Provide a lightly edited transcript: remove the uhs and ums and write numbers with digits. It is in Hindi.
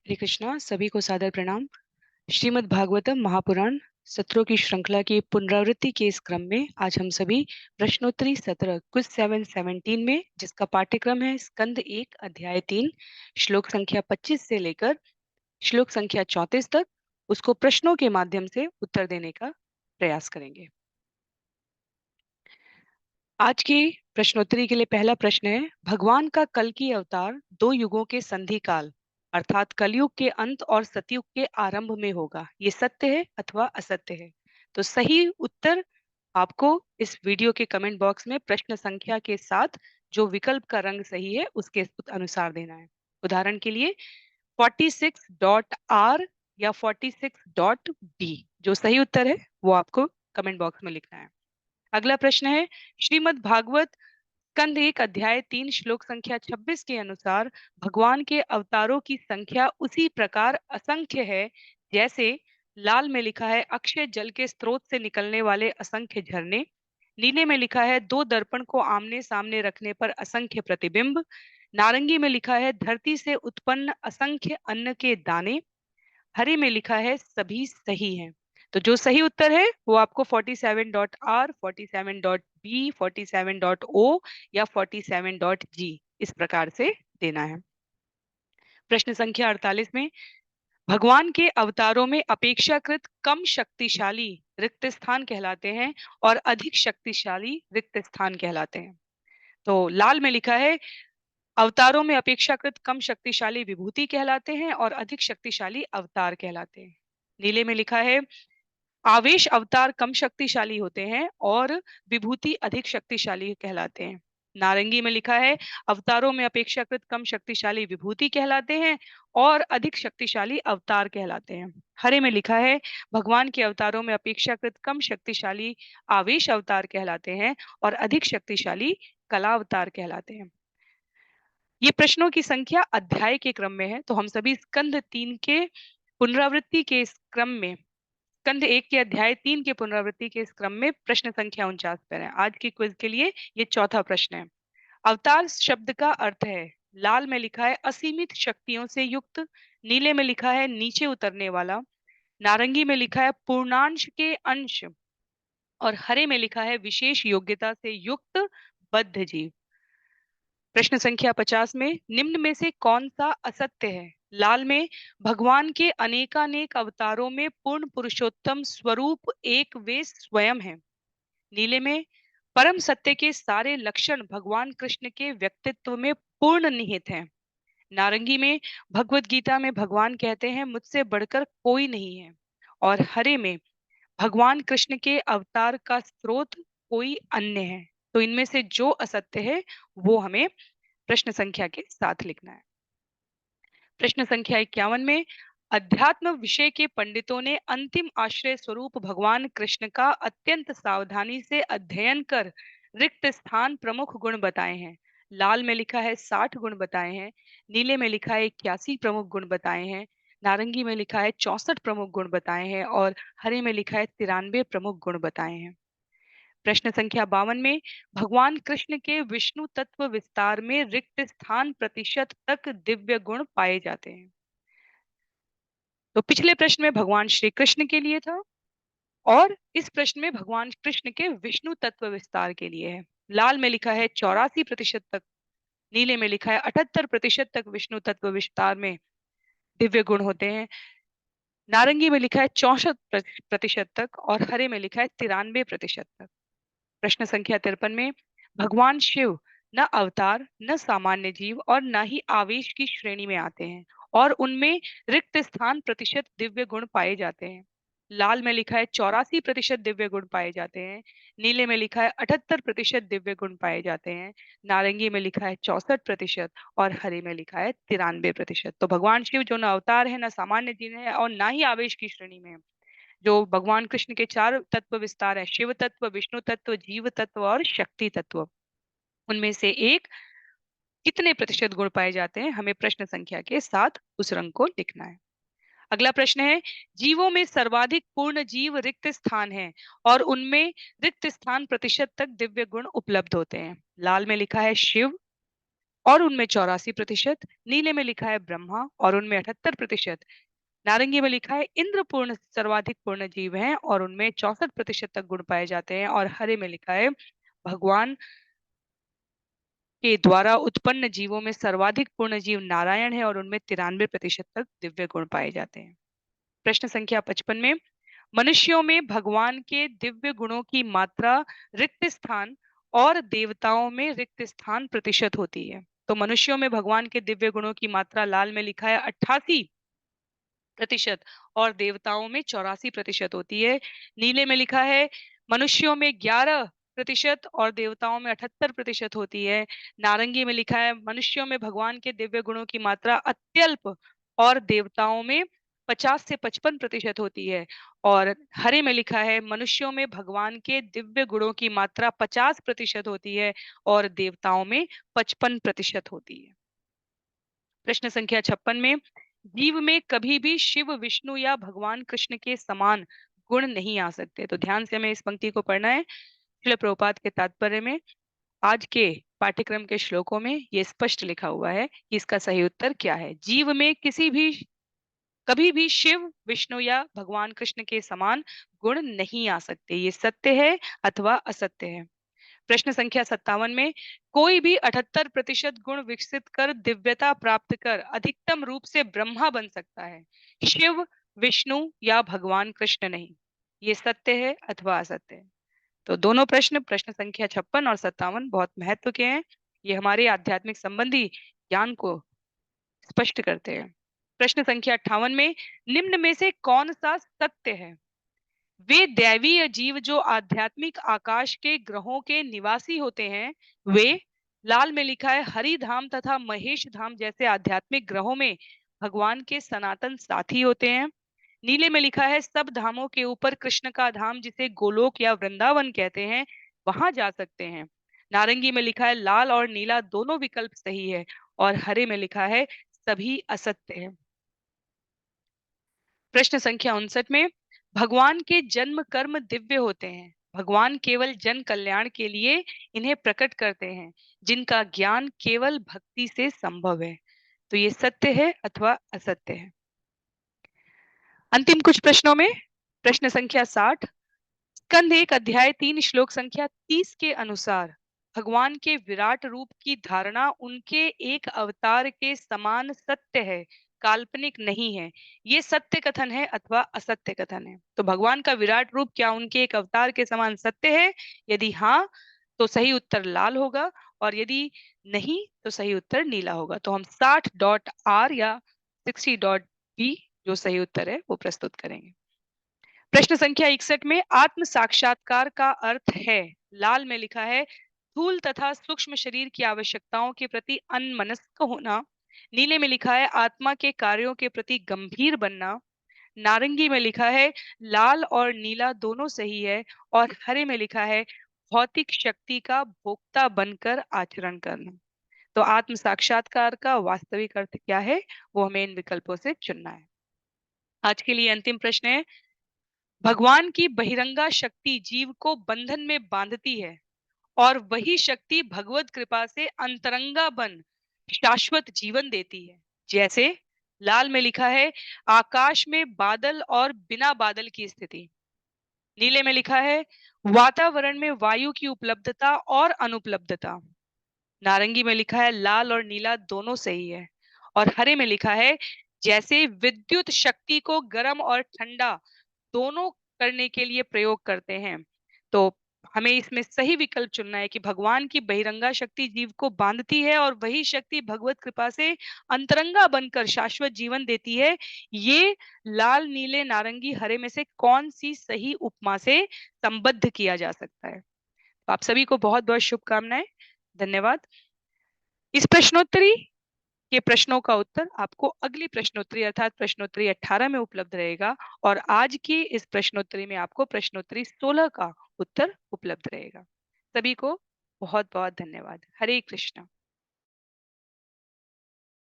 हरे कृष्णा। सभी को सादर प्रणाम। श्रीमद् भागवतम महापुराण सत्रों की श्रृंखला की पुनरावृत्ति के इस क्रम में आज हम सभी प्रश्नोत्तरी सत्र क्विज 717 में, जिसका पाठ्यक्रम है स्कंद 1 अध्याय 3 श्लोक संख्या 25 से लेकर श्लोक संख्या 34 तक, उसको प्रश्नों के माध्यम से उत्तर देने का प्रयास करेंगे। आज की प्रश्नोत्तरी के लिए पहला प्रश्न है, भगवान का कल की अवतार दो युगों के संधि काल अर्थात कलयुग के अंत और सतयुग के आरंभ में होगा, ये सत्य है अथवा असत्य है? तो सही उत्तर आपको इस वीडियो के कमेंट बॉक्स में प्रश्न संख्या के साथ जो विकल्प का रंग सही है उसके अनुसार देना है। उदाहरण के लिए 46.R या 46.B, जो सही उत्तर है वो आपको कमेंट बॉक्स में लिखना है। अगला प्रश्न है, श्रीमद् भागवत स्कंद 1 अध्याय 3 श्लोक संख्या 26 के अनुसार भगवान के अवतारों की संख्या उसी प्रकार असंख्य है जैसे लाल में लिखा है अक्षय जल के स्रोत से निकलने वाले असंख्य झरने, नीले में लिखा है दो दर्पण को आमने सामने रखने पर असंख्य प्रतिबिंब, नारंगी में लिखा है धरती से उत्पन्न असंख्य अन्न के दाने, हरे में लिखा है सभी सही हैं। तो जो सही उत्तर है वो आपको 47.R, 47.B, 47.O या 47.G इस प्रकार से देना है। प्रश्न संख्या 48 में, भगवान के अवतारों में अपेक्षाकृत कम शक्तिशाली रिक्त स्थान कहलाते हैं और अधिक शक्तिशाली रिक्त स्थान कहलाते हैं। तो लाल में लिखा है अवतारों में अपेक्षाकृत कम शक्तिशाली विभूति कहलाते हैं और अधिक शक्तिशाली अवतार कहलाते हैं। नीले में लिखा है आवेश अवतार कम शक्तिशाली होते हैं और विभूति अधिक शक्तिशाली कहलाते हैं। नारंगी में लिखा है अवतारों में अपेक्षाकृत कम शक्तिशाली विभूति कहलाते हैं और अधिक शक्तिशाली अवतार कहलाते हैं। हरे में लिखा है भगवान के अवतारों में अपेक्षाकृत कम शक्तिशाली आवेश अवतार कहलाते हैं और अधिक शक्तिशाली कला अवतार कहलाते हैं। ये प्रश्नों की संख्या अध्याय के क्रम में है, तो हम सभी स्कंद 3 के पुनरावृत्ति के इस क्रम में, स्कंद 1 के अध्याय 3 के पुनरावृत्ति के इस क्रम में प्रश्न संख्या 49 पर है। आज की क्विज के लिए ये चौथा प्रश्न है। अवतार शब्द का अर्थ है, लाल में लिखा है असीमित शक्तियों से युक्त, नीले में लिखा है नीचे उतरने वाला, नारंगी में लिखा है पूर्णांश के अंश और हरे में लिखा है विशेष योग्यता से युक्त बद्ध जीव। प्रश्न संख्या 50 में, निम्न में से कौन सा असत्य है? लाल में भगवान के अनेकानेक अवतारों में पूर्ण पुरुषोत्तम स्वरूप एक वे स्वयं है। नीले में परम सत्य के सारे लक्षण भगवान कृष्ण के व्यक्तित्व में पूर्ण निहित हैं। नारंगी में भगवत गीता में भगवान कहते हैं मुझसे बढ़कर कोई नहीं है और हरे में भगवान कृष्ण के अवतार का स्रोत कोई अन्य है। तो इनमें से जो असत्य है वो हमें प्रश्न संख्या के साथ लिखना है। प्रश्न संख्या 51 में, अध्यात्म विषय के पंडितों ने अंतिम आश्रय स्वरूप भगवान कृष्ण का अत्यंत सावधानी से अध्ययन कर रिक्त स्थान प्रमुख गुण बताए हैं। लाल में लिखा है 60 गुण बताए हैं, नीले में लिखा है 81 प्रमुख गुण बताए हैं, नारंगी में लिखा है 64 प्रमुख गुण बताए हैं और हरे में लिखा है 93 प्रमुख गुण बताए हैं। प्रश्न संख्या 52 में, भगवान कृष्ण के विष्णु तत्व विस्तार में रिक्त स्थान प्रतिशत तक दिव्य गुण पाए जाते हैं। तो पिछले प्रश्न में भगवान श्री कृष्ण के लिए था और इस प्रश्न में भगवान कृष्ण के विष्णु तत्व विस्तार के लिए है। लाल में लिखा है 84% तक, नीले में लिखा है 78% तक विष्णु तत्व विस्तार में दिव्य गुण होते हैं, नारंगी में लिखा है 64% तक और हरे में लिखा है 93% तक। प्रश्न संख्या 53 में, भगवान शिव न अवतार न सामान्य जीव और न ही आवेश की श्रेणी में आते हैं और उनमें रिक्त स्थान प्रतिशत दिव्य गुण पाए जाते हैं। लाल में लिखा है 84% दिव्य गुण पाए जाते हैं, नीले में लिखा है 78% दिव्य गुण पाए जाते हैं, नारंगी में लिखा है 64% और हरे में लिखा है 93%। तो भगवान शिव जो न अवतार है न सामान्य जीव है और ना ही आवेश की श्रेणी में है। जो भगवान कृष्ण के 4 तत्व विस्तार है, शिव तत्व, विष्णु तत्व, जीव तत्व और शक्ति तत्व, उनमें से एक कितने प्रतिशत गुण पाए जाते हैं, हमें प्रश्न संख्या के साथ उस रंग को लिखना है। अगला प्रश्न है, जीवों में सर्वाधिक पूर्ण जीव रिक्त स्थान है और उनमें रिक्त स्थान प्रतिशत तक दिव्य गुण उपलब्ध होते हैं। लाल में लिखा है शिव, और उनमें 84%। नीले में लिखा है ब्रह्मा और उनमें 78%। नारंगी में लिखा है इंद्र पूर्ण सर्वाधिक पूर्ण जीव हैं और उनमें 64% तक गुण पाए जाते हैं। और हरे में लिखा है भगवान के द्वारा उत्पन्न जीवों में सर्वाधिक पूर्ण जीव नारायण है और उनमें 93% तक दिव्य गुण पाए जाते हैं। प्रश्न संख्या 55 में मनुष्यों में भगवान के दिव्य गुणों की मात्रा रिक्त स्थान और देवताओं में रिक्त स्थान प्रतिशत होती है। तो मनुष्यों में भगवान के दिव्य गुणों की मात्रा लाल में लिखा है 88% और देवताओं में 84% होती है। नीले में लिखा है मनुष्यों में 11% और देवताओं में 78% होती है। नारंगी में लिखा है मनुष्यों में भगवान के दिव्य गुणों की मात्रा अत्यल्प और देवताओं में 50 से 55% होती है। और हरे में लिखा है मनुष्यों में भगवान के दिव्य गुणों की मात्रा 50% होती है और देवताओं में 55% होती है। प्रश्न संख्या 56 में जीव में कभी भी शिव विष्णु या भगवान कृष्ण के समान गुण नहीं आ सकते। तो ध्यान से हमें इस पंक्ति को पढ़ना है। श्रील प्रभुपाद के तात्पर्य में आज के पाठ्यक्रम के श्लोकों में ये स्पष्ट लिखा हुआ है कि इसका सही उत्तर क्या है। जीव में किसी भी कभी भी शिव विष्णु या भगवान कृष्ण के समान गुण नहीं आ सकते। ये सत्य है अथवा असत्य है। प्रश्न संख्या 57 में कोई भी 78% गुण विकसित कर दिव्यता प्राप्त कर अधिकतम रूप से ब्रह्मा बन सकता है, शिव विष्णु या भगवान कृष्ण नहीं। ये सत्य है अथवा असत्य है। तो दोनों प्रश्न प्रश्न संख्या 56 और 57 बहुत महत्व के हैं। ये हमारे आध्यात्मिक संबंधी ज्ञान को स्पष्ट करते हैं। प्रश्न संख्या 58 में निम्न में से कौन सा सत्य है। वे दैवीय जीव जो आध्यात्मिक आकाश के ग्रहों के निवासी होते हैं वे लाल में लिखा है हरि धाम तथा महेश धाम जैसे आध्यात्मिक ग्रहों में भगवान के सनातन साथी होते हैं। नीले में लिखा है सब धामों के ऊपर कृष्ण का धाम जिसे गोलोक या वृंदावन कहते हैं वहां जा सकते हैं। नारंगी में लिखा है लाल और नीला दोनों विकल्प सही है और हरे में लिखा है सभी असत्य है। प्रश्न संख्या 59 में भगवान के जन्म कर्म दिव्य होते हैं। भगवान केवल जन कल्याण के लिए इन्हें प्रकट करते हैं जिनका ज्ञान केवल भक्ति से संभव है। तो ये सत्य है अथवा असत्य है। अंतिम कुछ प्रश्नों में प्रश्न संख्या 60 स्कंद 1 अध्याय 3 श्लोक संख्या 30 के अनुसार भगवान के विराट रूप की धारणा उनके एक अवतार के समान सत्य है, काल्पनिक नहीं है। ये सत्य कथन है अथवा असत्य कथन है। तो भगवान का विराट रूप क्या उनके एक अवतार के समान सत्य है? यदि हाँ तो सही उत्तर लाल होगा और यदि नहीं तो सही उत्तर नीला होगा। तो हम 60.R या 60.B जो सही उत्तर है वो प्रस्तुत करेंगे। प्रश्न संख्या 61 में आत्म साक्षात्कार का अर्थ है। लाल में लिखा है स्थूल तथा सूक्ष्म शरीर की आवश्यकताओं के प्रति अनमनस्क होना। नीले में लिखा है आत्मा के कार्यों के प्रति गंभीर बनना। नारंगी में लिखा है लाल और नीला दोनों सही है और हरे में लिखा है भौतिक शक्ति का भोक्ता बनकर आचरण करना। तो आत्म साक्षात्कार का वास्तविक अर्थ क्या है वो हमें इन विकल्पों से चुनना है। आज के लिए अंतिम प्रश्न है भगवान की बहिरंगा शक्ति जीव को बंधन में बांधती है और वही शक्ति भगवत कृपा से अंतरंगा बन शाश्वत जीवन देती है। जैसे लाल में लिखा है आकाश में बादल और बिना बादल की स्थिति। नीले में लिखा है वातावरण में वायु की उपलब्धता और अनुपलब्धता। नारंगी में लिखा है लाल और नीला दोनों सही है और हरे में लिखा है जैसे विद्युत शक्ति को गर्म और ठंडा दोनों करने के लिए प्रयोग करते हैं। तो हमें इसमें सही विकल्प चुनना है कि भगवान की बहिरंगा शक्ति जीव को बांधती है और वही शक्ति भगवत कृपा से अंतरंगा बनकर शाश्वत जीवन देती है। ये लाल नीले नारंगी हरे में से कौन सी सही उपमा से संबद्ध किया जा सकता है। तो आप सभी को बहुत बहुत शुभकामनाएं। धन्यवाद। इस प्रश्नोत्तरी के प्रश्नों का उत्तर आपको अगली प्रश्नोत्तरी अर्थात प्रश्नोत्तरी 18 में उपलब्ध रहेगा और आज की इस प्रश्नोत्तरी में आपको प्रश्नोत्तरी 16 का उत्तर उपलब्ध रहेगा। सभी को बहुत बहुत धन्यवाद। हरे कृष्णा।